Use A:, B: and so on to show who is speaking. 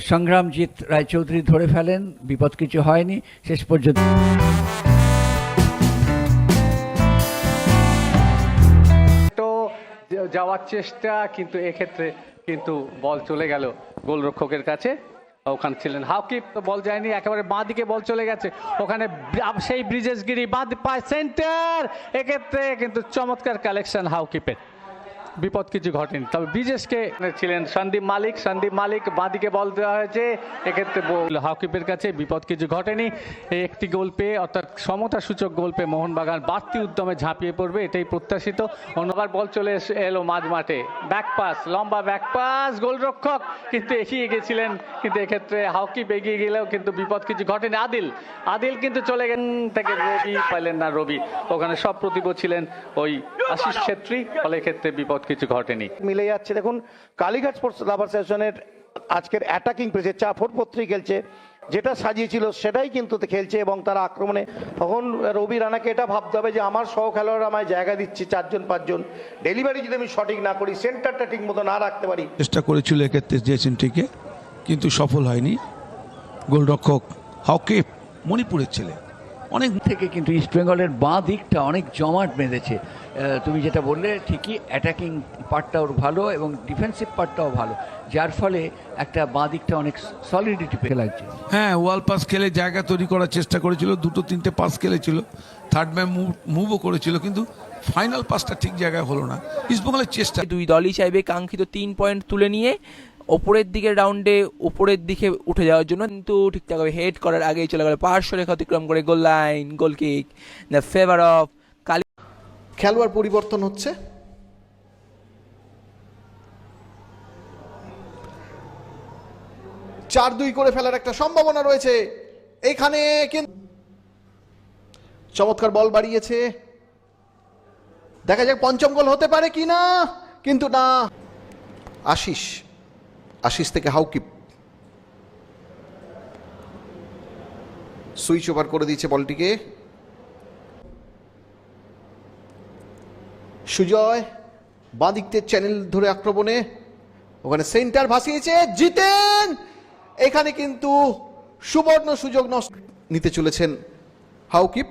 A: সংগ্রামজিৎ রায়চৌধুরী ধরে ফেলেন, বিপদ কিছু হয়নি শেষ পর্যন্ত।
B: যাওয়ার চেষ্টা, কিন্তু এক্ষেত্রে কিন্তু বল চলে গেল গোলরক্ষকের কাছে। ওখানে ছিলেন হাউকিপ, তো বল যায়নি, একেবারে বাঁ দিকে বল চলে গেছে। ওখানে সেই ব্রিজেশগিরি বাঁ পায় সেন্টার, এক্ষেত্রে কিন্তু চমৎকার কালেকশন হাউকিপের, বিপদ কিছু ঘটেনি। তবে ব্রিজেশকে ছিলেন সন্দীপ মালিক, বাঁদিকে বল দেওয়া হয়েছে, এক্ষেত্রে হাউকিপের কাছে, বিপদ কিছু ঘটেনি। একটি গোল পেয়ে, অর্থাৎ সমতা সূচক গোল পেয়ে মোহনবাগান বাড়তি উদ্যমে ঝাঁপিয়ে পড়বে, এটাই প্রত্যাশিত। অন্যবার বল চলে এলো মাঝ মাঠে, ব্যাকপাস, লম্বা ব্যাকপাস, গোলরক্ষক কিন্তু এগিয়ে গেছিলেন, কিন্তু এক্ষেত্রে হাউকিপ এগিয়ে গেলেও কিন্তু বিপদ কিছু ঘটেনি। আদিল কিন্তু চলে গেলেন থেকে, রবি পাইলেন না, রবি ওখানে সব প্রতিভ ছিলেন ওই আশিস ছেত্রী, ফলে ক্ষেত্রে বিপদ কিছু ঘটেনি।
C: মিলে যাচ্ছে। দেখুন কালীঘাট স্পোর্টস লাভার অ্যাসোসিয়েশনের আজকের অ্যাটাকিং প্রেসে 4-4-3 খেলছে, যেটা সাজিয়েছিল সেটাই কিন্তু খেলছে, এবং তারা আক্রমণে তখন রবি রানাকে এটা ভাবতে হবে যে আমার সহ খেলোয়াড়রা আমায় জায়গা দিচ্ছে 4-5 ডেলিভারি যদি আমি সঠিক না করি, সেন্টারটা ঠিক মতো না রাখতে পারি।
D: চেষ্টা করেছিল এক্ষেত্রে জেসেন্ট্রিকে, কিন্তু সফল হয়নি। গোলরক্ষক হাউকিপ মণিপুরের ছেলে,
A: অনেক থেকে কিন্তু ইস্টবেঙ্গলের বাঁ দিকটা অনেক জমাট বেঁধেছে। তুমি যেটা বললে ঠিকই, অ্যাটাকিং পার্টটাও ভালো এবং ডিফেন্সিভ পার্টটাও ভালো, যার ফলে একটা বাঁ দিকটা অনেক সলিডিটি পেয়ে লাগছে।
D: হ্যাঁ, ওয়াল পাস খেলে জায়গা তৈরি করার চেষ্টা করেছিল, 2-3টে পাস খেলেছিল, থার্ড ম্যান মুভও করেছিল, কিন্তু ফাইনাল পাসটা ঠিক জায়গায় হলো না। ইস্টবেঙ্গলের চেষ্টা,
E: দুই দলই চাইবে কাঙ্ক্ষিত 3 পয়েন্ট তুলে নিয়ে ওপরের দিকের রাউন্ডে উপরের দিকে উঠে যাওয়ার জন্য, কিন্তু ঠিকঠাকভাবে হেড করার আগেই চলে গেল পার্শ্বরেখা অতিক্রম করে goal line, goal kick, the favour of Kali.
F: খেলোয়াড় পরিবর্তন হচ্ছে, চার 2 করে ফেলার একটা সম্ভাবনা রয়েছে এইখানে, কিন্তু চমৎকার বল বাড়িয়েছে, দেখা যাক পঞ্চম গোল হতে পারে কিনা, কিন্তু না। আশিস থেকে হাউকিপ সুইচ ওভার করে দিয়েছে বলটিকে। সুজয় বাঁদিক থেকে চ্যানেল ধরে আক্রমণে, ওখানে সেন্টার ভাসিয়েছে জিতেন, এখানে কিন্তু সুবর্ণ সুযোগ নষ্ট নিতে চলেছেন হাউকিপ।